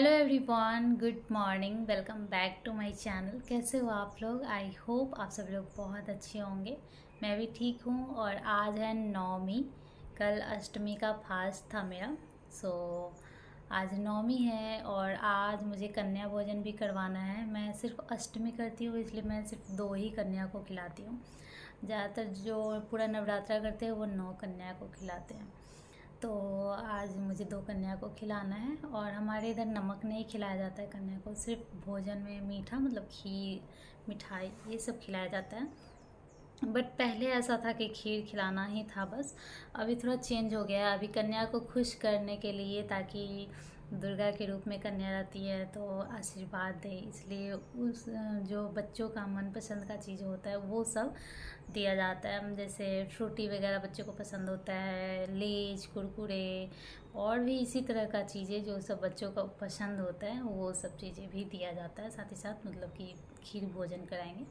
Hello everyone, good morning. Welcome back to my channel. कैसे हो आप लोग? आई होप आप सब लोग बहुत अच्छे होंगे। मैं भी ठीक हूँ। और आज है नवमी, कल अष्टमी का फास्ट था मेरा। सो आज नवमी है और आज मुझे कन्या भोजन भी करवाना है। मैं सिर्फ अष्टमी करती हूँ, इसलिए मैं सिर्फ 2 ही कन्या को खिलाती हूँ। ज़्यादातर जो पूरा नवरात्रा करते हैं वो 9 कन्या को खिलाते हैं। तो आज मुझे 2 कन्या को खिलाना है। और हमारे इधर नमक नहीं खिलाया जाता है कन्या को, सिर्फ भोजन में मीठा मतलब खीर, मिठाई ये सब खिलाया जाता है। बट पहले ऐसा था कि खीर खिलाना ही था बस। अभी थोड़ा चेंज हो गया है। अभी कन्या को खुश करने के लिए, ताकि दुर्गा के रूप में कन्या रहती है तो आशीर्वाद दे, इसलिए उस जो बच्चों का मनपसंद का चीज़ होता है वो सब दिया जाता है। जैसे फ्रूटी वगैरह बच्चों को पसंद होता है, लेज, कुरकुरे और भी इसी तरह का चीज़ें जो सब बच्चों को पसंद होता है वो सब चीज़ें भी दिया जाता है। साथ ही साथ मतलब कि खीर भोजन कराएंगे।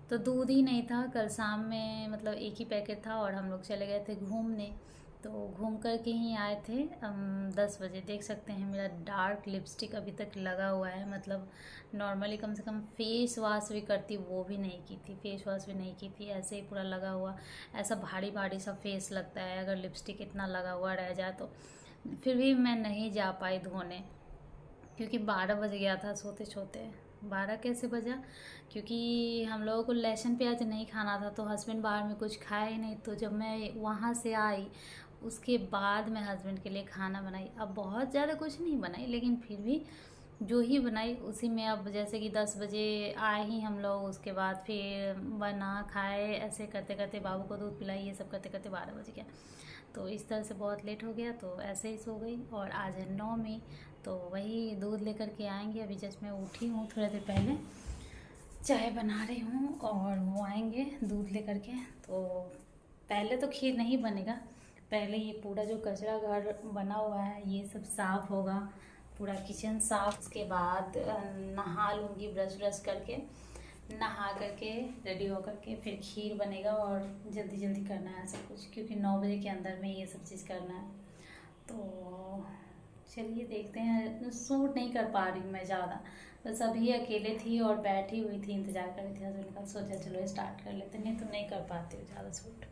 तो दूध ही नहीं था कल शाम में, मतलब एक ही पैकेट था और हम लोग चले गए थे घूमने। तो घूम कर के ही आए थे 10 बजे। देख सकते हैं मेरा डार्क लिपस्टिक अभी तक लगा हुआ है। मतलब नॉर्मली कम से कम फेस वॉश भी करती, वो भी नहीं की थी, फेस वॉश भी नहीं की थी, ऐसे ही पूरा लगा हुआ। ऐसा भारी भारी सा फेस लगता है अगर लिपस्टिक इतना लगा हुआ रह जाए तो। फिर भी मैं नहीं जा पाई धोने, क्योंकि 12 बज गया था सोते सोते। 12 कैसे बजा? क्योंकि हम लोगों को लहसुन प्याज नहीं खाना था, तो हस्बैंड बाहर में कुछ खाया ही नहीं। तो जब मैं वहाँ से आई उसके बाद मैं हस्बैंड के लिए खाना बनाई। अब बहुत ज़्यादा कुछ नहीं बनाई, लेकिन फिर भी जो ही बनाई उसी में। अब जैसे कि 10 बजे आए ही हम लोग, उसके बाद फिर बना खाए, ऐसे करते करते बाबू को दूध पिलाई, ये सब करते करते 12 बज गया। तो इस तरह से बहुत लेट हो गया, तो ऐसे ही सो गई। और आज है नवमी, तो वही दूध लेकर के आएंगे। अभी जस्ट मैं उठी हूँ, थोड़ी देर पहले चाय बना रही हूँ और वो आएंगे दूध लेकर के। तो पहले तो खीर नहीं बनेगा, पहले ये पूरा जो कचरा घर बना हुआ है ये सब साफ़ होगा, पूरा किचन साफ। उसके बाद नहा लूँगी, ब्रश ब्रश करके नहा करके रेडी हो करके फिर खीर बनेगा। और जल्दी जल्दी करना है सब कुछ, क्योंकि 9 बजे के अंदर में ये सब चीज़ करना है। तो चलिए देखते हैं। सूट नहीं कर पा रही हूँ मैं ज़्यादा, बस अभी अकेले थी और बैठी हुई थी, इंतज़ार कर रही थी हस्बैंड का। सोचा चलो स्टार्ट कर लेते, नहीं तो नहीं कर पाती हूँ ज़्यादा सूट।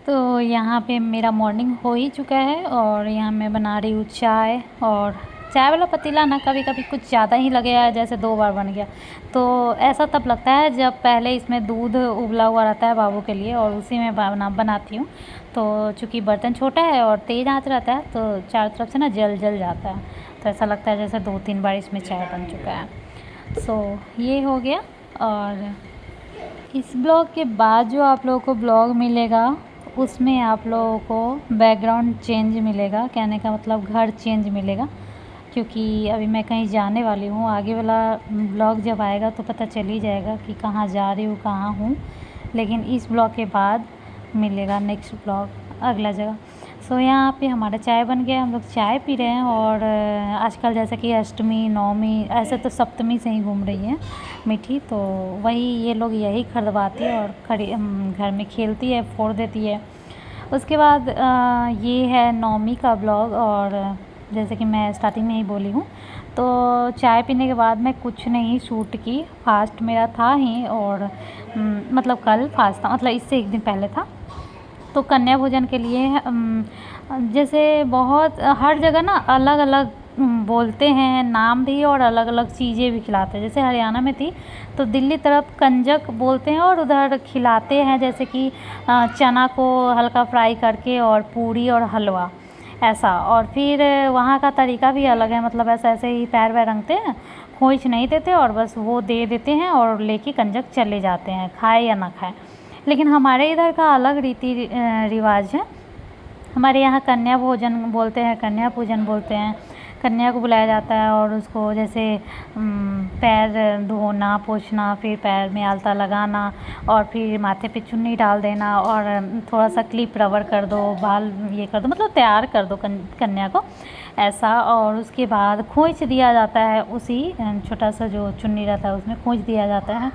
तो यहाँ पे मेरा मॉर्निंग हो ही चुका है और यहाँ मैं बना रही हूँ चाय। और चाय वाला पतीला ना कभी कभी कुछ ज़्यादा ही लगे है, जैसे 2 बार बन गया। तो ऐसा तब लगता है जब पहले इसमें दूध उबला हुआ रहता है बाबू के लिए, और उसी में बनाती हूँ। तो चूँकि बर्तन छोटा है और तेज़ आँच रहता है तो चारों तरफ से ना जल जाता है। तो ऐसा लगता है जैसे 2-3 बार इसमें चाय बन चुका है। सो ये हो गया। और इस ब्लॉग के बाद जो आप लोगों को ब्लॉग मिलेगा उसमें आप लोगों को बैकग्राउंड चेंज मिलेगा, कहने का मतलब घर चेंज मिलेगा, क्योंकि अभी मैं कहीं जाने वाली हूँ। आगे वाला ब्लॉग जब आएगा तो पता चल ही जाएगा कि कहाँ जा रही हूँ, कहाँ हूँ। लेकिन इस ब्लॉग के बाद मिलेगा नेक्स्ट ब्लॉग अगला जगह। सो यहाँ पे हमारा चाय बन गया, हम लोग चाय पी रहे हैं। और आजकल जैसे कि अष्टमी, नवमी, ऐसे तो सप्तमी से ही घूम रही है मीठी, तो वही ये लोग यही खरीदवाती है और घर में खेलती है, फोड़ देती है। उसके बाद ये है नवमी का ब्लॉग। और जैसे कि मैं स्टार्टिंग में ही बोली हूँ, तो चाय पीने के बाद मैं कुछ नहीं शूट की, फास्ट मेरा था ही। और मतलब कल फास्ट था, मतलब इससे एक दिन पहले था। तो कन्या भोजन के लिए जैसे बहुत हर जगह ना अलग अलग बोलते हैं नाम भी और अलग अलग चीज़ें भी खिलाते हैं। जैसे हरियाणा में थी तो दिल्ली तरफ कंजक बोलते हैं और उधर खिलाते हैं जैसे कि चना को हल्का फ्राई करके और पूरी और हलवा ऐसा। और फिर वहाँ का तरीका भी अलग है, मतलब ऐसे ही पैर वैर रंगते हैं, खोइच नहीं देते और बस वो दे देते हैं और लेके कंजक चले जाते हैं, खाए या ना खाए। लेकिन हमारे इधर का अलग रीति रिवाज है। हमारे यहाँ कन्या भोजन बोलते हैं, कन्या पूजन बोलते हैं। कन्या को बुलाया जाता है और उसको जैसे पैर धोना, पोंछना, फिर पैर में आलता लगाना और फिर माथे पे चुन्नी डाल देना और थोड़ा सा क्लिप रबर कर दो, बाल ये कर दो, मतलब तैयार कर दो कन्या को ऐसा। और उसके बाद खोइच दिया जाता है, उसी छोटा सा जो चुन्नी रहता है उसमें खोइच दिया जाता है।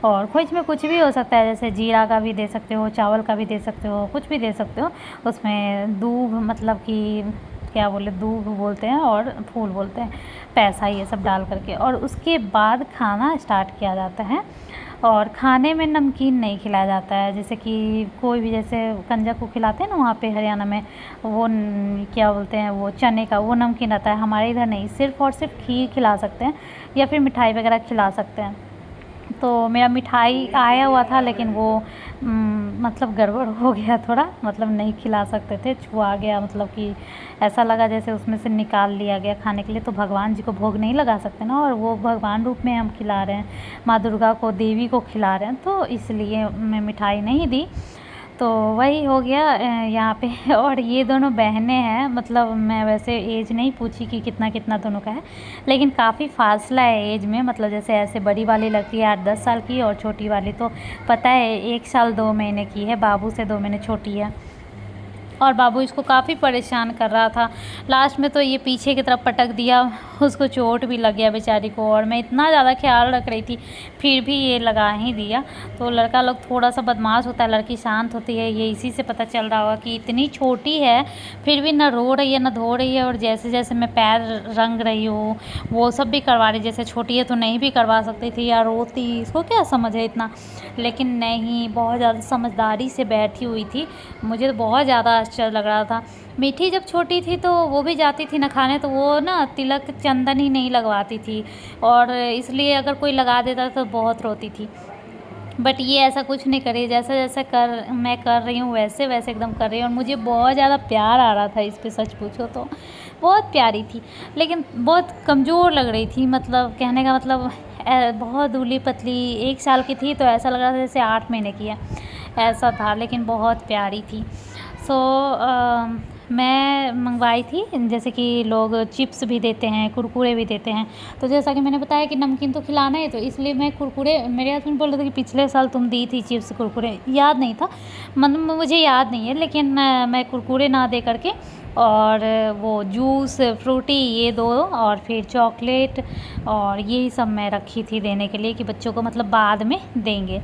और खोइच में कुछ भी हो सकता है, जैसे जीरा का भी दे सकते हो, चावल का भी दे सकते हो, कुछ भी दे सकते हो। उसमें दूब, मतलब कि क्या बोले, दूब बोलते हैं और फूल बोलते हैं, पैसा ये सब डाल करके। और उसके बाद खाना स्टार्ट किया जाता है। और खाने में नमकीन नहीं खिलाया जाता है, जैसे कि कोई भी जैसे कंजक को खिलाते हैं ना वहाँ पे हरियाणा में, वो क्या बोलते हैं, वो चने का वो नमकीन रहता है। हमारे इधर नहीं, सिर्फ़ और सिर्फ खीर खिला सकते हैं या फिर मिठाई वगैरह खिला सकते हैं। तो मेरा मिठाई आया हुआ था लेकिन वो मतलब गड़बड़ हो गया थोड़ा, मतलब नहीं खिला सकते थे, छुआ गया, मतलब कि ऐसा लगा जैसे उसमें से निकाल लिया गया खाने के लिए। तो भगवान जी को भोग नहीं लगा सकते ना, और वो भगवान रूप में हम खिला रहे हैं, माँ दुर्गा को, देवी को खिला रहे हैं, तो इसलिए मैं मिठाई नहीं दी। तो वही हो गया यहाँ पे। और ये दोनों बहनें हैं, मतलब मैं वैसे एज नहीं पूछी कि कितना कितना दोनों का है, लेकिन काफ़ी फासला है एज में, मतलब जैसे ऐसे बड़ी वाली लगती है 8-10 साल की और छोटी वाली तो पता है 1 साल 2 महीने की है, बाबू से 2 महीने छोटी है। और बाबू इसको काफ़ी परेशान कर रहा था। लास्ट में तो ये पीछे की तरफ पटक दिया, उसको चोट भी लग गया बेचारी को, और मैं इतना ज़्यादा ख्याल रख रही थी फिर भी ये लगा ही दिया। तो लड़का लोग थोड़ा सा बदमाश होता है, लड़की शांत होती है, ये इसी से पता चल रहा होगा कि इतनी छोटी है फिर भी ना रो रही है ना धो रही है। और जैसे जैसे मैं पैर रंग रही हूँ वो सब भी करवा रही, जैसे छोटी है तो नहीं भी करवा सकती थी या रोती, इसको क्या समझ है इतना, लेकिन नहीं, बहुत ज़्यादा समझदारी से बैठी हुई थी। मुझे तो बहुत ज़्यादा आश्चर्य लग रहा था। मीठी जब छोटी थी तो वो भी जाती थी ना खाने, तो वो ना तिलक चंदन ही नहीं लगवाती थी, और इसलिए अगर कोई लगा देता तो बहुत रोती थी। बट ये ऐसा कुछ नहीं करी, जैसा जैसा मैं कर रही हूँ वैसे वैसे एकदम कर रही हूँ। और मुझे बहुत ज़्यादा प्यार आ रहा था इस पे, सच पूछो तो बहुत प्यारी थी, लेकिन बहुत कमज़ोर लग रही थी, मतलब कहने का मतलब बहुत दुबली पतली। 1 साल की थी तो ऐसा लग रहा था जैसे 8 महीने की है, ऐसा था, लेकिन बहुत प्यारी थी। सो मैं मंगवाई थी, जैसे कि लोग चिप्स भी देते हैं, कुरकुरे भी देते हैं, तो जैसा कि मैंने बताया कि नमकीन तो खिलाना है, तो इसलिए मैं कुरकुरे, मेरे हस्बैंड बोल रहे थे कि पिछले साल तुम दी थी चिप्स कुरकुरे, याद नहीं था, मतलब मुझे याद नहीं है, लेकिन मैं कुरकुरे ना दे करके और वो जूस फ्रूटी ये दो, और फिर चॉकलेट और यही सब मैं रखी थी देने के लिए कि बच्चों को मतलब बाद में देंगे।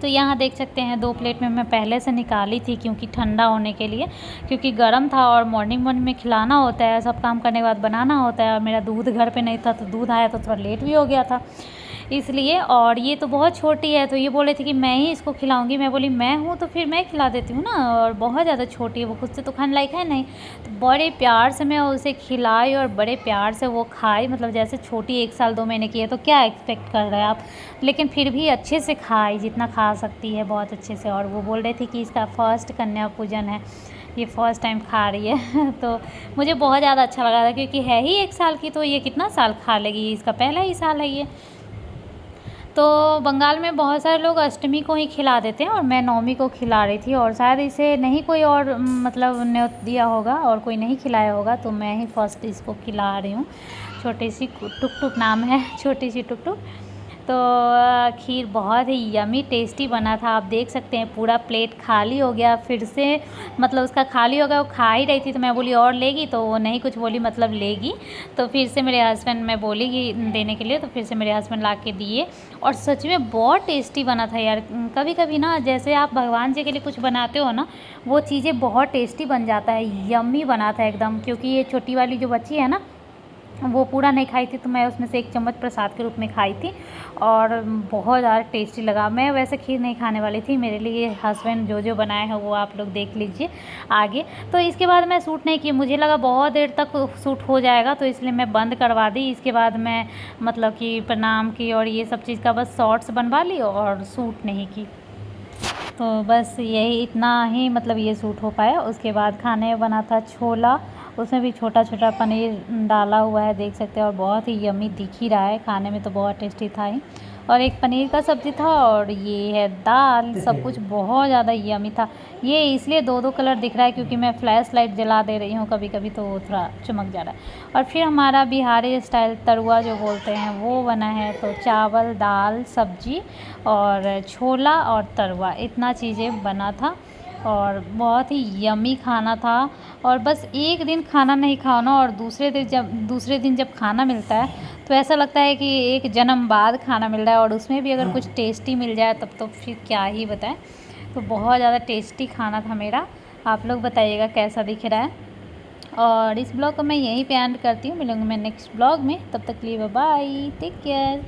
तो यहाँ देख सकते हैं 2 प्लेट में मैं पहले से निकाली थी क्योंकि ठंडा होने के लिए, क्योंकि गर्म था और मॉर्निंग में खिलाना होता है, सब काम करने के बाद बनाना होता है, और मेरा दूध घर पे नहीं था तो दूध आया तो थोड़ा लेट भी हो गया था इसलिए। और ये तो बहुत छोटी है, तो ये बोले थे कि मैं ही इसको खिलाऊंगी, मैं बोली मैं हूँ तो फिर मैं खिला देती हूँ ना, और बहुत ज़्यादा छोटी है, वो खुद से तो खाने लायक है नहीं। तो बड़े प्यार से मैं उसे खिलाई और बड़े प्यार से वो खाई, मतलब जैसे छोटी 1 साल 2 महीने की है तो क्या एक्सपेक्ट कर रहे हैं आप, लेकिन फिर भी अच्छे से खाई, जितना खा सकती है बहुत अच्छे से। और वो बोल रहे थे कि इसका फर्स्ट कन्या पूजन है, ये फर्स्ट टाइम खा रही है तो मुझे बहुत ज़्यादा अच्छा लगा था, क्योंकि है ही 1 साल की, तो ये कितना साल खा लेगी, इसका पहला ही साल है ये। तो बंगाल में बहुत सारे लोग अष्टमी को ही खिला देते हैं और मैं नवमी को खिला रही थी, और शायद इसे नहीं कोई और मतलब न्योत दिया होगा और कोई नहीं खिलाया होगा, तो मैं ही फर्स्ट इसको खिला रही हूँ। छोटी सी टुक टुक नाम है, छोटी सी टुक टुक। तो खीर बहुत ही यमी टेस्टी बना था, आप देख सकते हैं पूरा प्लेट खाली हो गया, फिर से मतलब उसका खाली हो गया, वो खा ही रही थी तो मैं बोली और लेगी, तो वो नहीं कुछ बोली, मतलब लेगी। तो फिर से मेरे हस्बैंड, मैं बोली कि देने के लिए, तो फिर से मेरे हस्बैंड ला के दिए, और सच में बहुत टेस्टी बना था यार। कभी कभी ना जैसे आप भगवान जी के लिए कुछ बनाते हो ना, वो चीज़ें बहुत टेस्टी बन जाता है, यम्मी बना था एकदम। क्योंकि ये छोटी वाली जो बच्ची है ना, वो पूरा नहीं खाई थी, तो मैं उसमें से 1 चम्मच प्रसाद के रूप में खाई थी और बहुत ज़्यादा टेस्टी लगा। मैं वैसे खीर नहीं खाने वाली थी, मेरे लिए हस्बैंड जो बनाए हैं वो आप लोग देख लीजिए आगे। तो इसके बाद मैं शूट नहीं की, मुझे लगा बहुत देर तक शूट हो जाएगा, तो इसलिए मैं बंद करवा दी। इसके बाद मैं मतलब कि प्रणाम की और ये सब चीज़ का बस शॉर्ट्स बनवा ली और शूट नहीं की। तो बस यही इतना ही मतलब ये शूट हो पाया। उसके बाद खाने में बना था छोला, उसमें भी छोटा छोटा पनीर डाला हुआ है, देख सकते हैं, और बहुत ही यम्मी दिख ही रहा है, खाने में तो बहुत टेस्टी था ही। और एक पनीर का सब्ज़ी था और ये है दाल, सब कुछ बहुत ज़्यादा यम्मी था। ये इसलिए 2-2 कलर दिख रहा है क्योंकि मैं फ्लैश लाइट जला दे रही हूँ कभी कभी, तो वो थोड़ा चमक जा रहा है। और फिर हमारा बिहारी स्टाइल तरुआ जो बोलते हैं वो बना है, तो चावल, दाल, सब्जी और छोला और तरुआ, इतना चीज़ें बना था और बहुत ही यम्मी खाना था। और बस एक दिन खाना नहीं खाओ ना और दूसरे दिन जब खाना मिलता है तो ऐसा लगता है कि एक जन्म बाद खाना मिल रहा है, और उसमें भी अगर कुछ टेस्टी मिल जाए तब तो फिर क्या ही बताएं। तो बहुत ज़्यादा टेस्टी खाना था मेरा। आप लोग बताइएगा कैसा दिख रहा है। और इस ब्लॉग को मैं यहीं पे एंड करती हूँ, मिलूँगी मैं नेक्स्ट ब्लॉग में, तब तक के लिए बाय बाय, टेक केयर।